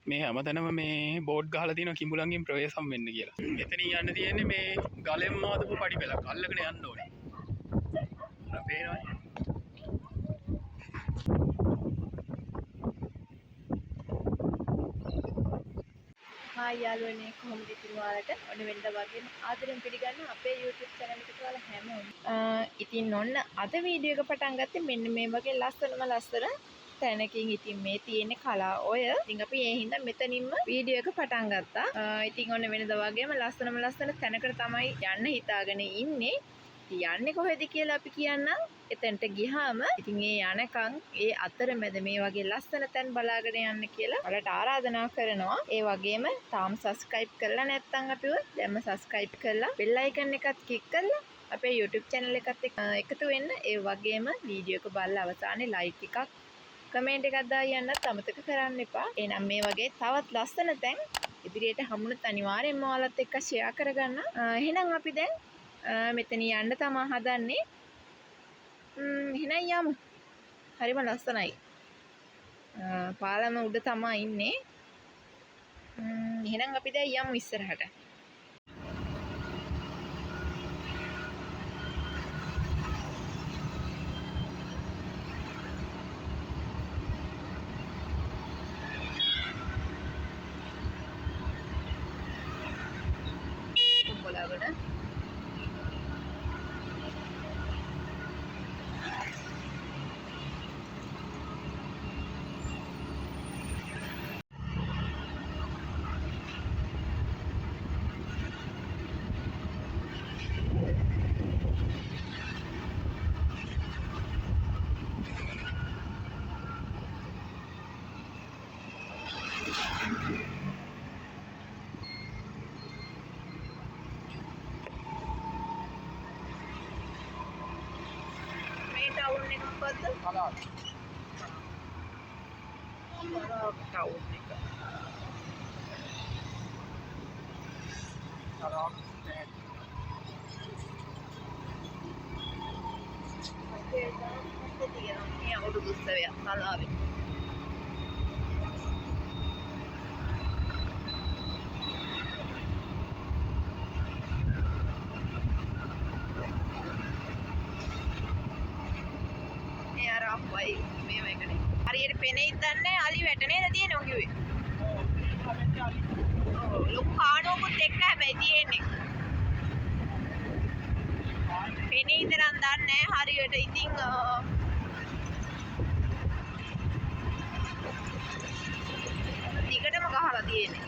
මේ හැමතැනම මේ බෝඩ් ගහලා තියෙනවා කිඹුලන්ගෙන් ප්‍රවේශම් වෙන්න කියලා. එතනින් යන්න තියෙන්නේ මේ ගලෙන් මාදපු පඩි පෙළක් අල්ලගෙන යන්න ඕනේ. අර පේනවනේ. හායි යාළුවනේ කොහොමද ඉතින් ඔයාලට ඔන්න වෙනද වගේම ආදරෙන් පිළිගන්න අපේ YouTube channel එකට ඔයාලා හැමෝම ඉතින් ඔන්න අද වීඩියෝ එක පටන් ගත්තේ මෙන්න මේ වගේ ලස්සන තැනකින් ඉතින් මේ තියෙන්නේ කලා ඔය ඉතින් අපි ඒ හින්දා මෙතනින්ම වීඩියෝ එක පටන් ගත්තා ඉතින් ඔන්න වෙනද වගේම ලස්සන තැනකට තමයි යන්න හිතාගෙන ඉන්නේ යන්නේ කොහෙද කියලා අපි කියන්නම් එතනට ගියාම ඉතින් ඒ යනකම් ඒ අතරමැද මේ වගේ ලස්සන තැන් බලාගෙන යන්න කියලා ඔයාලට ආරාධනා කරනවා ඒ වගේම තාම subscribe කරලා නැත්නම් අපිව දැන්ම subscribe කරලා bell icon එකත් click කරලා අපේ YouTube channel එකත් එක්ක එකතු වෙන්න ඒ වගේම වීඩියෝ එක බලලා අවසානයේ like එකක් කමෙන්ට් එකක් දාලා යන්නත් අමතක කරන්න එපා එහෙනම් මේ වගේ තවත් ලස්සන තැන් ඉදිරියට හමුනොත් අනිවාර්යෙන්ම ඔයාලත් එක්ක share කරගන්න එහෙනම් අපි දැන් මෙතන යන්න තමයි හදන්නේ. එහෙනම් යමු. හරිම ලස්සනයි. පාලම උඩ තමයි ඉන්නේ. එහෙනම් අපි දැන් යමු ඉස්සරහට. කොලාගොඩ टाउन ने पद कला टाउन ने कला ये और दूसरे या कला भी වයි මේ මේකනේ හරියට පෙනේ ඉඳන්නේ අලි වැට නේද තියෙන්නේ ඔය කිව්වේ ඔව් ලොකු කාණුවකුත් එක්ක හැබැයි තියෙන්නේ පෙනේ ඉඳන් දන්නේ හරියට ඉතින් දිගටම ගහලා තියෙන්නේ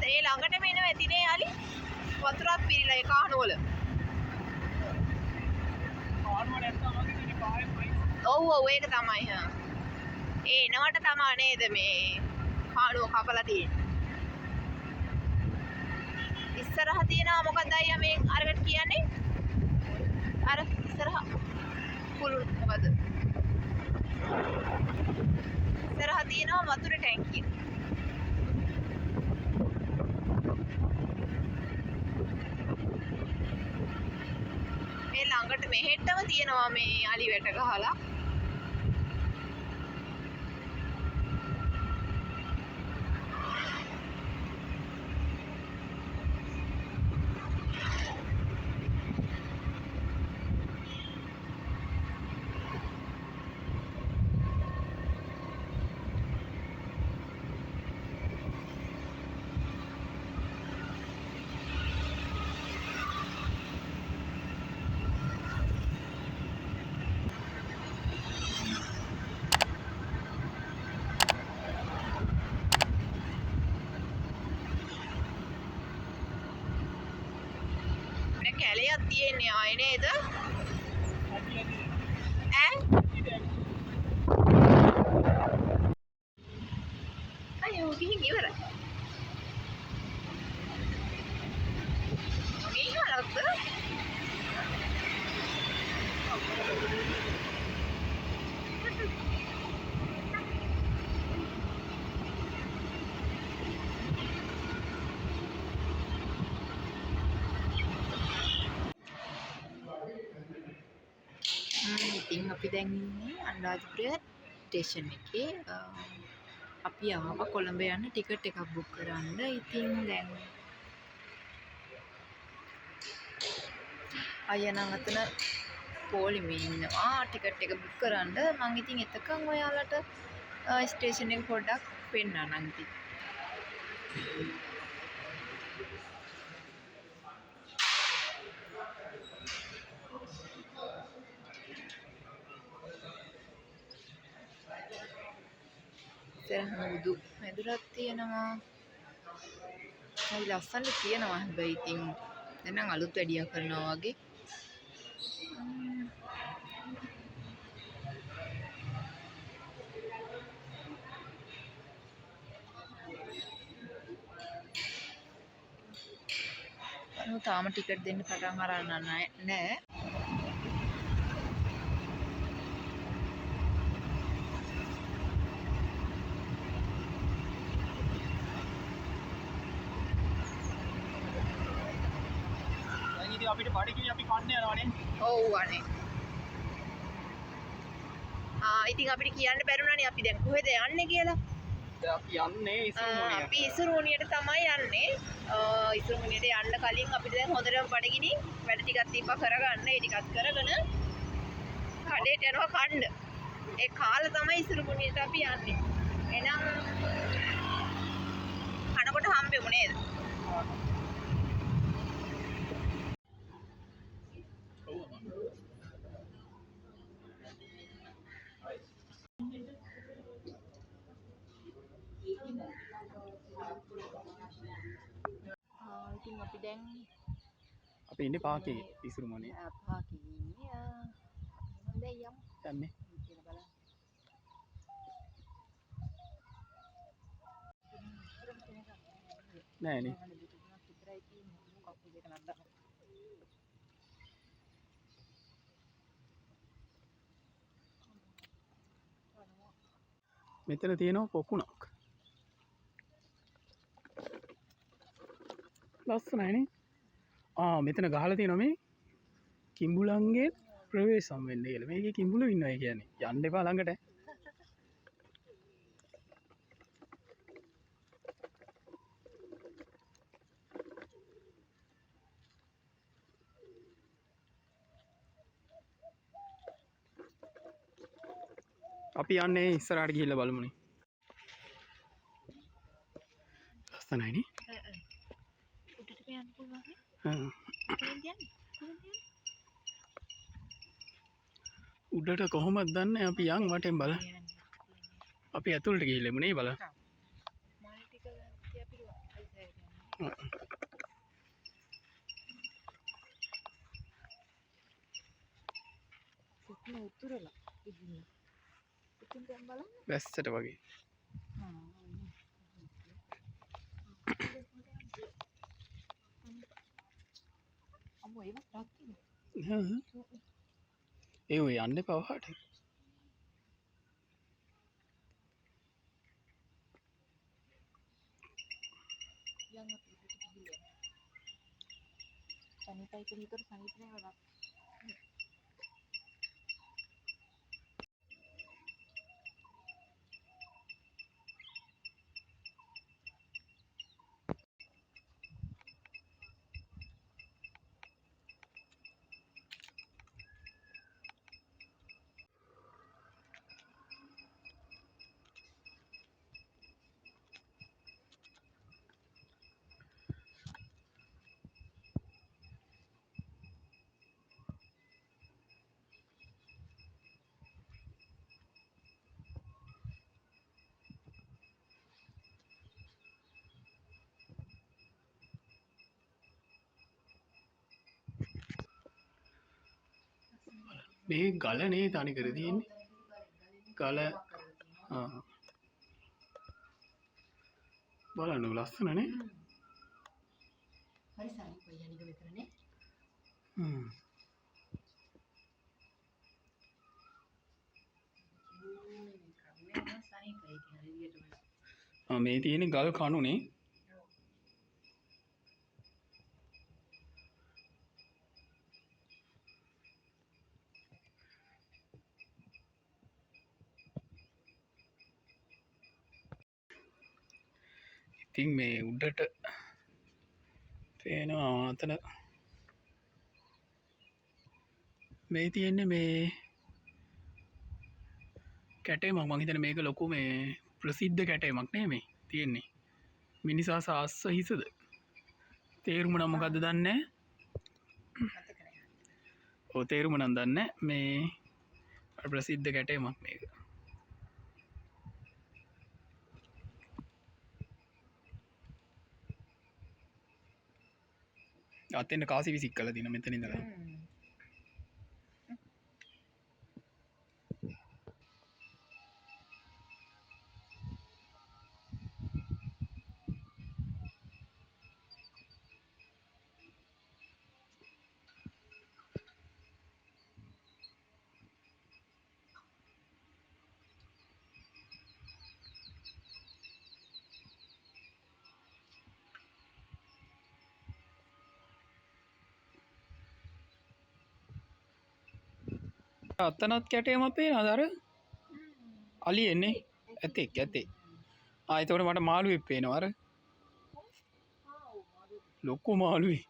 ඒ ළඟටම එනවා ඇතිනේ යාලි වතුරක් පිරීලා ඒ කාණුවල කාණුව නැත්තම් වගේ ඉන්නේ පාරේ ඔව් ඒක තමයි හා ඒ එනවට තමයි නේද මේ කාණුව කපලා තියෙන්නේ ඉස්සරහ තියනවා මොකක්ද අයියා මේ අරකට කියන්නේ අර ඉස්සරහ කුළු මොකද ඉස්සරහ තියනවා වතුර ටැංකිය ළඟට මෙහෙටම තියෙනවා මේ අලි වැට ගහලා කැලයක් තියෙන්නේ ආයේ නේද? ඈ? අයියෝ ගිහින් ඉවරයි. මේකලක්ද? ඉතින් අපි දැන් ඉන්නේ අනුරාධපුර ස්ටේෂන් එකේ. අපි ආවා කොළඹ යන්න ටිකට් එකක් බුක් කරන්න. ඉතින් දැන් අයියා නම් අතන පොලිමේ ඉන්නවා ටිකට් එක බුක් කරන්න. මං ඉතින් එතකන් ඔයාලට ස්ටේෂන් එක පොඩ්ඩක් පෙන්නන්නම් ඉතින්. ඉතින් බුදු මැදුරක් තියෙනවා. හරි ලස්සනට තියෙනවා හැබැයි ඉතින් දැන් නම් අලුත් වැඩියා කරනවා වගේ. තාම ටිකට් දෙන්න පටන් අරන් නැහැ. අපිට බඩගිනි අපි කන්න යනවානේ. ඔව් අනේ. ඉතින් අපිට කියන්න බැරුණානේ අපි දැන් කොහෙද යන්නේ කියලා. අපි යන්නේ ඉසුරුමුණියට. අපි ඉසුරුමුණියට තමයි යන්නේ. ඉසුරුමුණියට යන්න කලින් අපිට දැන් හොඳට බඩගිනි වැඩ ටිකක් තිබ්බා කරගන්න. ඒ ටිකත් කරගෙන කඩේට යනවා කන්න. ඒ කාලා තමයි ඉසුරුමුණියට අපි යන්නේ. එහෙනම් කනකොට හම්බෙමු නේද? ඉතින් අපි දැන් අපි ඉන්නේ පාකේ ඉසුරුමුණිය. පාකේ ඉන්නේ. හොඳයි යමු. යන්නේ. කියලා බලන්න. නෑනේ. මෙතන තියෙනවා පොකුණක්. ලස්සනයිනේ. මෙතන ගහලා තියෙනවා මේ කිඹුලන්ගේ ප්‍රවේශම් වෙන්න කියලා. මේකේ කිඹුලෝ ඉන්නවා කියන්නේ. යන්න එපා ළඟට. අපි යන්නේ ඉස්සරහට ගිහිල්ලා බලමුනේ. ලස්සනයිනේ. උඩට යන්න පුළුවන්. උඩට කොහොමද දන්නේ අපි යන් වටෙන් බලන්න. අපි ඇතුළට ගිහිල්ලෙමු නේ බලන්න. මාල් ටික අපි උතුරලා ඉන්නේ. ඉතින් දැන් බලන්න. වැස්සට වගේ. අම්මෝ ඒවත් තාක්කේ. ඒ ඔය යන්න එපා වහට. යන්න පිටිට ගිහින්. සනිපයි කියලා සනිප නෑ. මේ ගලනේ තනිකර තියෙන්නේ. ගල බලන්න ලස්සනනේ. හරි සනිපයි යනික මෙතනනේ. මේ තියෙන ගල් කණුනේ. ඉතින් මේ උඩට පේනවා අතන මේ තියෙන්නේ මේ කැටේමක් මං හිතන්නේ මේක ලොකු මේ ප්‍රසිද්ධ කැටේමක් නේ මේ තියෙන්නේ මිනිසා සාස්ස හිසද තේරුම නම් මොකද්ද දන්නේ නැහැ. ඔව් තේරුම නම් දන්නේ නැහැ. මේ ප්‍රසිද්ධ කැටේමක් මේක. අතෙන් කාසි විසික් කළා දින මෙතන ඉඳලා. අතනත් කැටේමක් පේනවද අර? අලි එන්නේ ඇතෙක් ඇතේ. එතකොට මට මාළුවෙක් පේනවා අර. ලොකු මාළුවේ.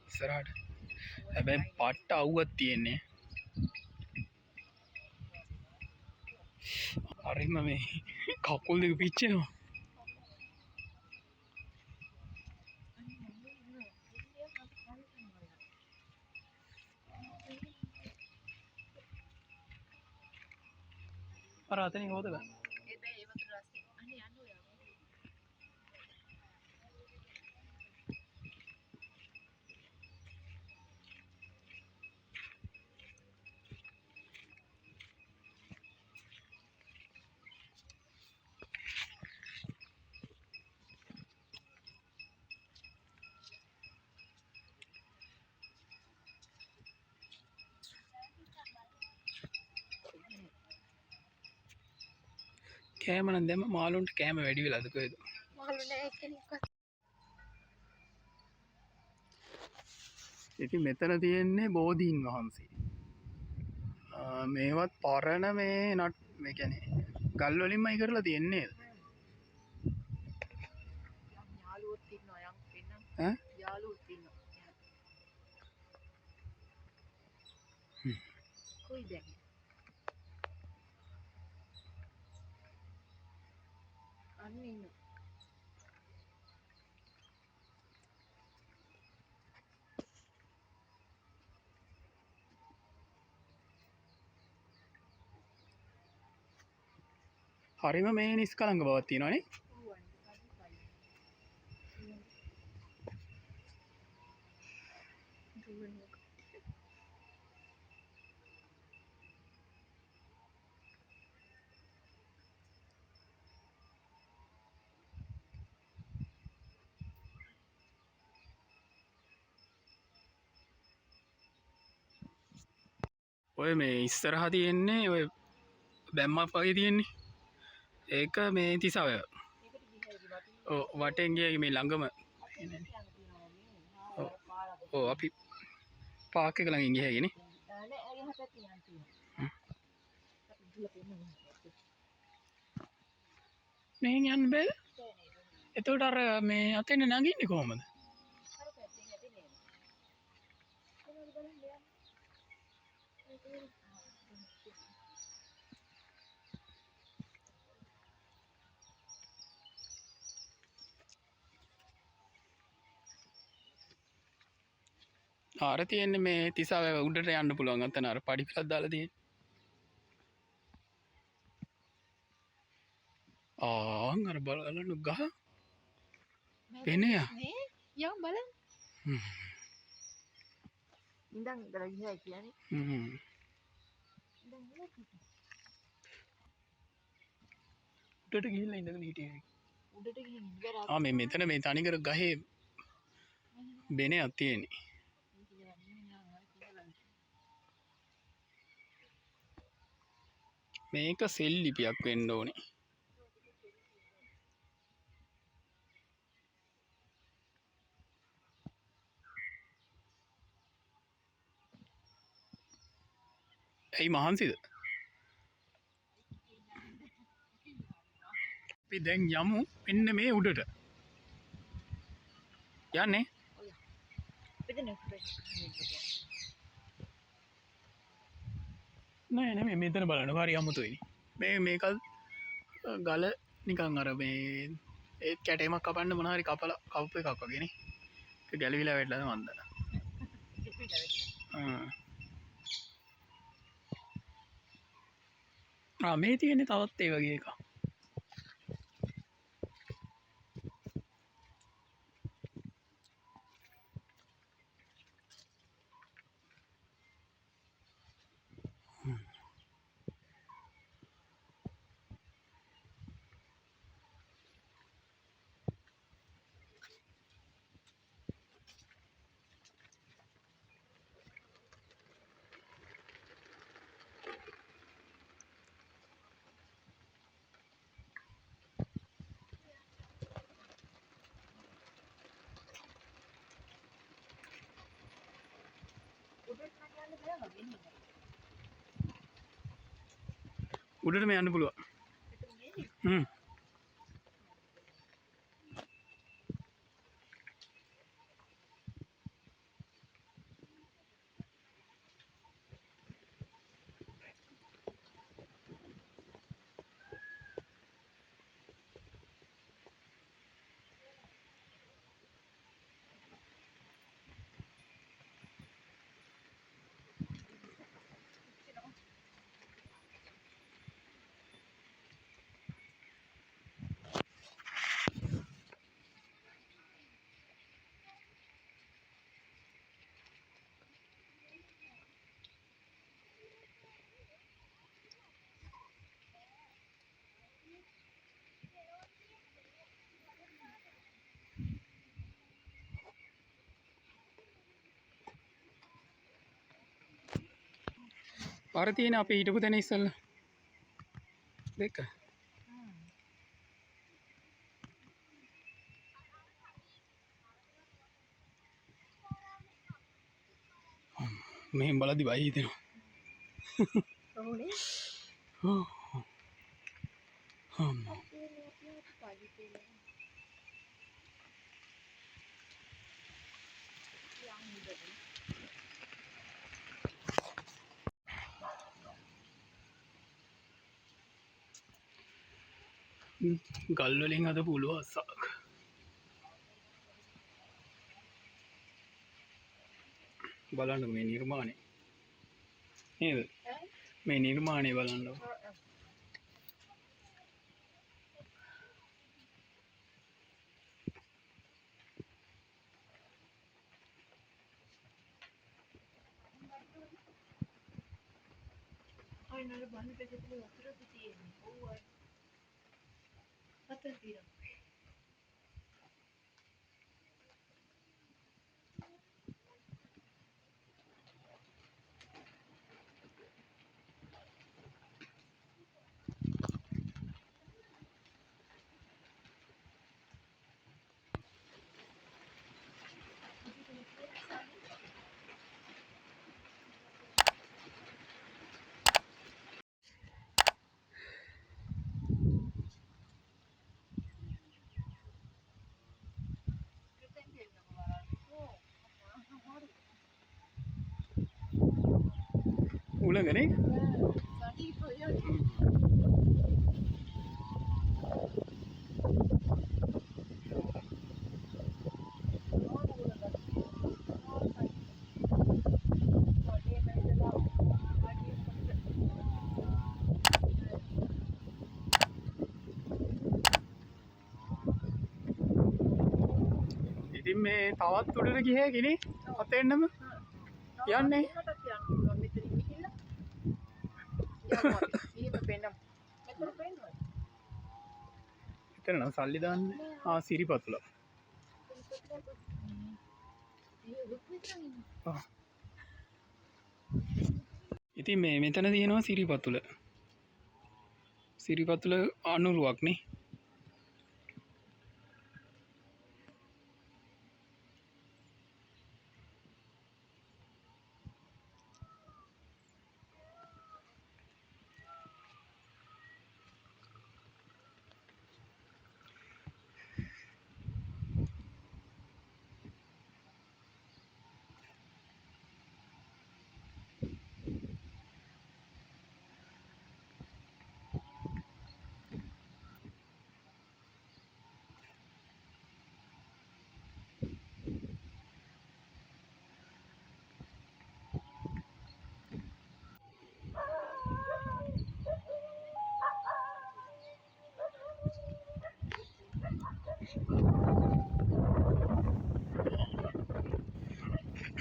ඉස්සරහට. හැබැයි පට්ට අවුවක් තියෙන්නේ. හරිම මේ කකුල් දෙක පිච්චෙනවා. අර අතනින් හොද ගන්න. කෑම නම් දැම්ම මාළුන්ට කෑම වැඩි වෙලාද කොහෙද? මාළු නෑ එක්කෙනෙක්වත්. ඉතින් මෙතන තියෙන්නේ බෝධීන් වහන්සේ. මේවත් පරණ මේ නට් මේ කියන්නේ ගල් වලින්මයි කරලා තියෙන්නේ. යාළුවොත් ඉන්නවා යම් වෙනම. ඈ? යාළුවොත් ඉන්නවා. කොයි දැන්? අන්න ඉන්නවා. හරිම මේ නිස්කලංක බවක් තියෙනවානේ. ඔය මේ ඉස්සරහ තියෙන්නේ ඔය බැම්මක් වගේ තියෙන්නේ. ඒක මේ තිසාවය. ඔව් වටෙන් ගියේ මේ ළඟම. ඔව් අපි පාක් එක ළඟින් ගියා හැකිනේ. මෙහෙන් යන්න බෑ. එතකොට අර මේ අතෙන් නගින්නේ කොහමද? අර තියෙන්නේ මේ තිසාව උඩට යන්න පුළුවන් අතන අර පඩි පිටක් දාලා තියෙන්නේ. අර බලන්න ගහ. පේන්නේ යා. නේ යම් බලන්න. ඉඳන් ඉඳලා ගියා කියන්නේ. උඩට ගිහිල්ලා ඉඳගෙන හිටියේ. උඩට ගිහින් ඉඳලා මේ මෙතන මේ තනිකර ගහේ බෙනයක් තියෙන්නේ. මේක සෙල් ලිපියක් වෙන්න ඕනේ. ඇයි මහන්සිද අපි දැන් යමු මෙන්න මේ උඩට යන්නේ නෑ නෙමෙයි මෙතන බලන්න හරි අමුතුයි මේකත් ගල නිකන් අර මේ ඒත් කැටේමක් කපන්න මොනවා හරි කපලා කවුප් එකක් වගේනේ ඒක ගැලවිලා වැටලාද මන්ද මේ තියෙන්නේ තවත් ඒ වගේ එකක් උඩට මේ යන්න පුළුවන් පාර තියෙන අපේ හිටපු තැන ඉස්සල්ලා දෙක මෙහෙම බලද්දි බය හිතෙනවා ගල් වලින් අද පුළුව අස්සක් බලන්න මේ නිර්මාණය නේද මේ නිර්මාණය බලන්න උලගනේ ඉතින් මේ තවත් උඩට ගිහේ කිනේ අතෙන්නම යන්නේ එතන නම් සල්ලි දාන්න සිරිපතුල ඉතින් මේ මෙතන තියෙනවා සිරිපතුල අනුරුවක් නේ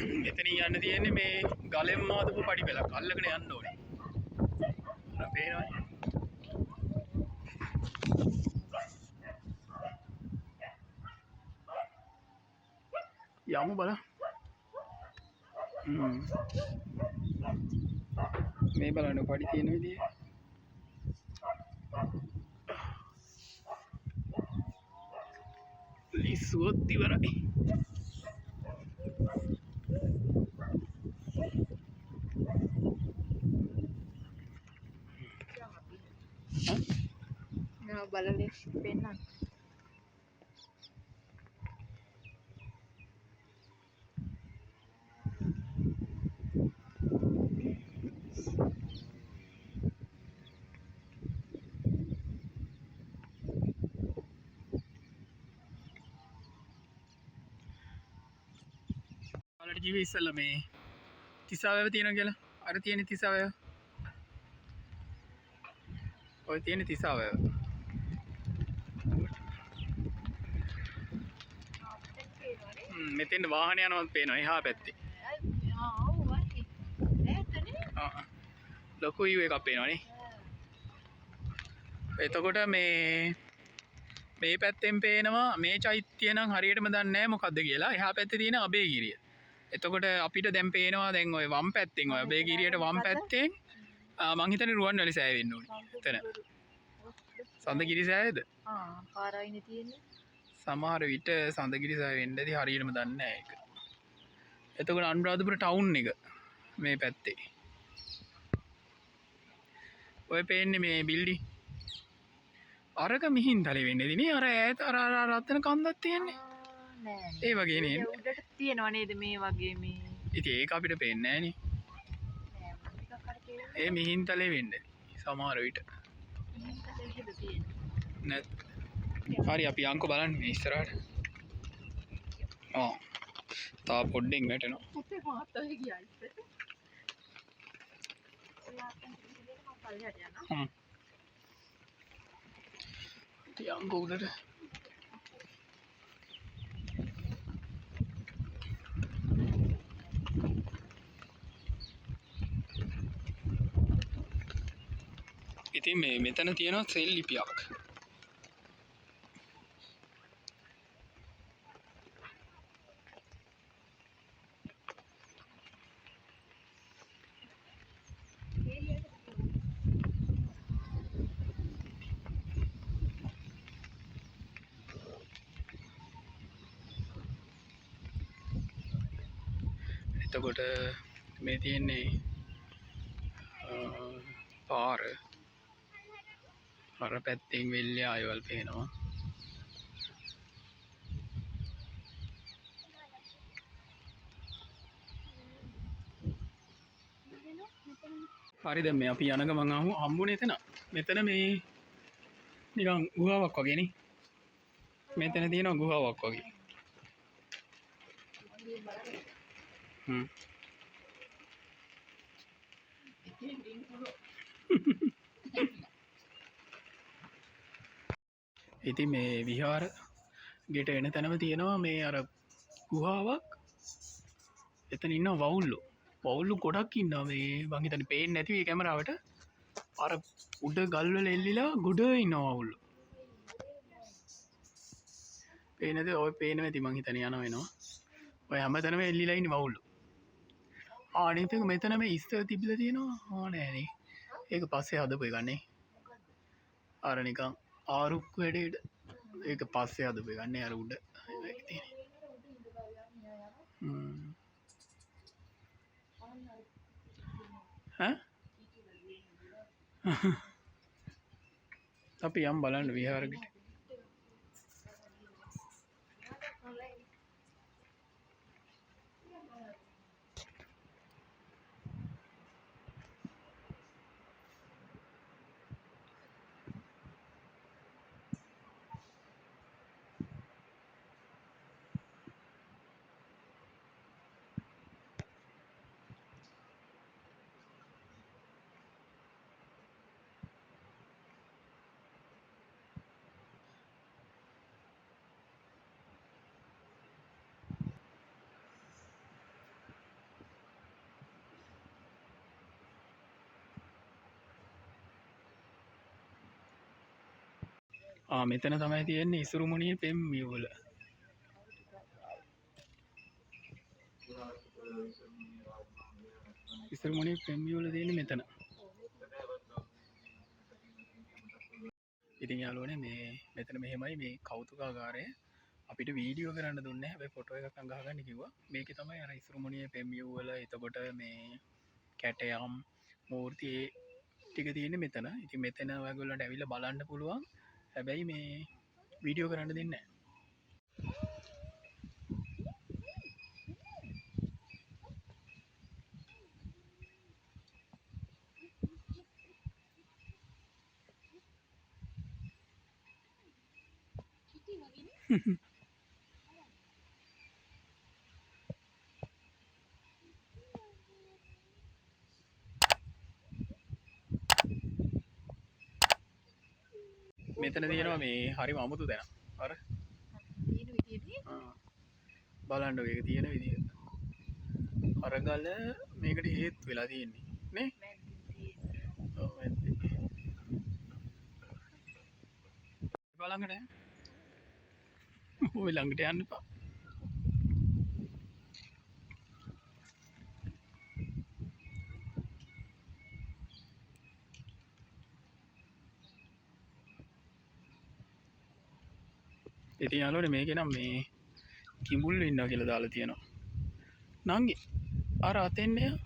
එතනින් යන්න තියෙන්නේ මේ ගලෙන් මාදපු පඩි පෙළක් අල්ලගෙන යන්න ඕනේ. අර පේනවනේ. යමු බලන්න. මේ බලන්න පඩි තියෙන විදිය. ලිස්සුවොත් ඉවරයි. බලලේ පෙන්නන්න. ඔයාලට කිව්වේ ඉස්සෙල්ලා මේ තිසාවැව තියෙනවා කියලා. අර තියෙන තිසාවැව. ඔය තියෙන තිසාවැව. මෙතෙන් වාහන යනවත් පේනවා එහා පැත්තේ. ලොකු වීව් එකක් පේනවනේ. එතකොට මේ පැත්තෙන් පේනවා මේ චෛත්‍යය නම් හරියටම දන්නේ නැහැ මොකද්ද කියලා. එහා පැත්තේ තියෙන අබේගිරිය. එතකොට අපිට දැන් පේනවා දැන් ওই වම් පැත්තෙන් ඔය අබේගිරියට වම් පැත්තෙන් මං හිතන්නේ රුවන්වැලි සෑය වෙන්න ඕනේ. එතන. සඳගිරි සෑයද? පාරයිනේ තියෙන්නේ. සමහර විට සඳගිරි සෑය වෙන්නදී හරියටම දන්නේ නැහැ ඒක. එතකොට අනුරාධපුර ටවුන් එක මේ පැත්තේ. ඔය පේන්නේ මේ බිල්ඩින්. අරක මිහින්තලේ වෙන්නේ නේ අර ඈත අර රත්න කන්දක් තියෙන්නේ. නෑ. ඒ වගේ නේද? උඩට තියෙනව නේද මේ වගේ මේ. ඉතින් ඒක අපිට පේන්නේ නැහැ නේ. ඒ මිහින්තලේ වෙන්නේ සමහර විට. නැත්. හරි අපි අංක බලන්න මේ ඉස්සරහට. තා පොඩ්ඩෙන් වැටෙනවා. පුතේ මාත් ඔය ගියා ඉස්සර. ඔයාට මම පල්ලෙහාට යනවා. අංක උඩට. ඉතින් මෙතන තියෙනවා සෙල් ලිපියක්. එතකොට මේ තියෙන්නේ පාර අර පැත්තෙන් වෙල්ලේ ආයවල් පේනවා. හරි දැන් මේ අපි යන ගමන් හම්බුනේ එතන. මෙතන මේ නිකන් ගුහාවක් වගේ නේ. මෙතන තියෙනවා ගුහාවක් වගේ. ඉතින් මේ විහාර ගෙට එන තැනම තියෙනවා මේ අර ගුහාවක්. එතන ඉන්නවා වවුල්ලු ගොඩක් ඉන්නවා මේ මං හිතන්නේ පේන්නේ නැති මේ කැමරාවට. අර උඩ ගල් වල එල්ලිලා ගොඩ ඉන්නවා වවුල්ලු. පේනද? ඔය පේනවා ඇති මං හිතන්නේ යනවා වෙනවා. ඔය හැමතැනම එල්ලිලා ඉන්නේ වවුල්ලු. අනිත් එක මෙතන මේ ඉස්තර තිබිලා තියෙනවා. නෑනේ. ඒක පස්සේ හදපු එකක් නේ. අර නිකන් ආරුක්කු වැඩේට ඒක පස්සේ හදපු එකක් නේ අර උඩ ඒක තියෙන්නේ. අපි යම් බලන්න විහාරෙකට. මෙතන තමයි තියෙන්නේ ඉසුරුමුණියේ පෙම්මියුවල. ඉසුරුමුණියේ පෙම්මියුවල තියෙන්නේ මෙතන. ඉතින් යාළුවනේ මේ මෙතන මෙහෙමයි මේ කෞතුකාගාරය. අපිට වීඩියෝ කරන්න දුන්නේ හැබැයි ෆොටෝ එකක් අඟහගන්න කිව්වා. මේකේ තමයි අර ඉසුරුමුණියේ පෙම්මියුවල එතකොට මේ කැටයම් මූර්ති ටික තියෙන්නේ මෙතන. ඉතින් මෙතන ඔයගොල්ලන්ට ඇවිල්ලා බලන්න පුළුවන්. හැබැයි මේ වීඩියෝ කරන්න දෙන්නේ නැහැ. මෙතන තියෙනවා මේ හරිම අමුතු තැන. අර බලන්න ඒක තියෙන විදිහ. අරගල මේකට හේතු වෙලා තියෙන්නේ නේ? ඔව් ඇත්තේ. බලංගට ඔය ළඟට යන්න එපා. ඉතින් යාළුවනේ මේකේ නම් මේ කිඹුල්ලෝ ඉන්නවා කියලා දාලා තියෙනවා. නංගි අර අතෙන් එයා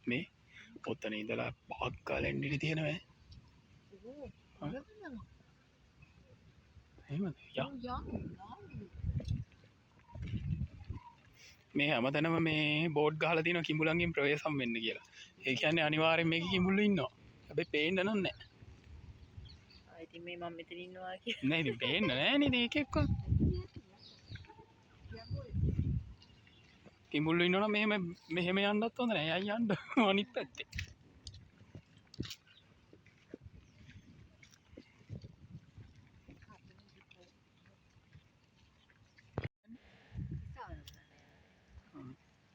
මේ ඔතන ඉඳලා පහක් කාලෙන් ඉඳි තියෙනවා. එහෙමද? යා මේ හැමතැනම මේ බෝඩ් ගහලා තියෙනවා කිඹුලන්ගෙන් ප්‍රවේශම් වෙන්න කියලා. ඒ කියන්නේ අනිවාර්යෙන් මේකේ කිඹුල්ලෝ ඉන්නවා. හැබැයි පේන්න නෑ. ඉතින් මේ මම මෙතන ඉන්නවා කියලා. නෑ ඉතින් පේන්න නෑ නේද ඒකෙක්වත්. කිඹුල්ලෝ ඉන්නවනම් මෙහෙම යන්නත් හොඳ නෑ. අය යන්න අනිත් පැත්තේ.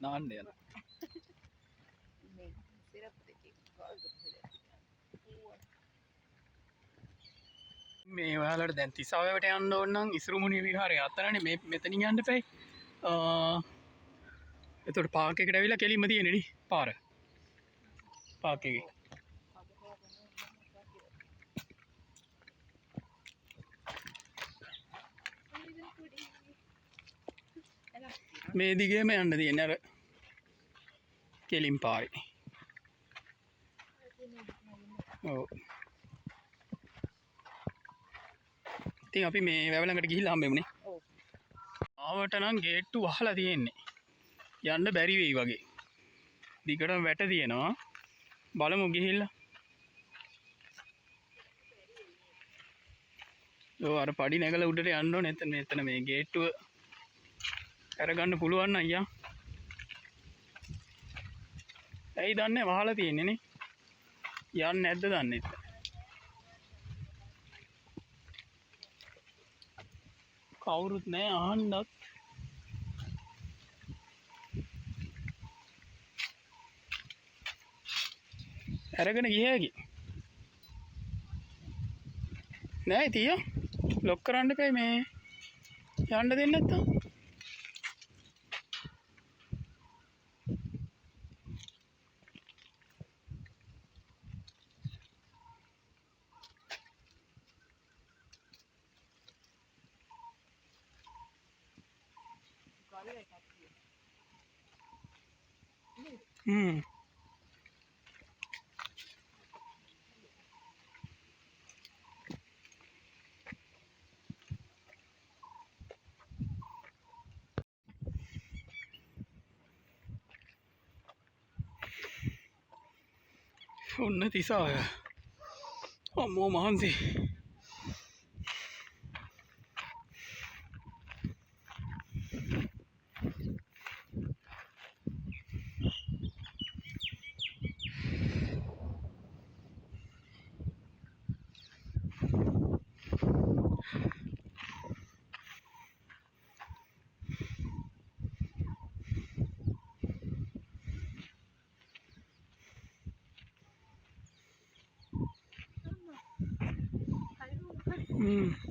නාන්න යන. මේ ඔයාලට දැන් තිසාවයට යන්න ඕන නම් ඉසුරුමුණිය විහාරය අතරනේ මේ මෙතනින් යන්න එපයි. එතකොට පාක් එකට ඇවිල්ලා කෙලින්ම තියෙන්නේ නේ පාර. පාක් එකේ. මේ දිගේම යන්න තියෙන්නේ අර කෙලින් පාරේ. ඔව්. ඉතින් අපි මේ වැව ළඟට ගිහිල්ලා හම්බෙමුනේ. ඔව්. ආවට නම් ගේට්ටු වහලා තියෙන්නේ. යන්න බැරි වෙයි වගේ. දිගටම වැට තියෙනවා. බලමු ගිහිල්ලා. ඔව් අර පඩි නැගලා උඩට යන්න ඕනේ. එතන මේ ගේට්ටුව අරගන්න පුළුවන් නම් අයියා. ඇයි දන්නේ වහලා තියෙන්නේ නේ. යන්නේ නැද්ද දන්නේ නැහැ. කවුරුත් නෑ අහන්නත්. අරගෙන ගිය හැකි. නෑ තියා. ලොක් කරන්න එපා මේ. යන්න දෙන්නේ නැත්තම්. ඔන්න තිසාව. අම්මෝ මහන්සි. හ්ම්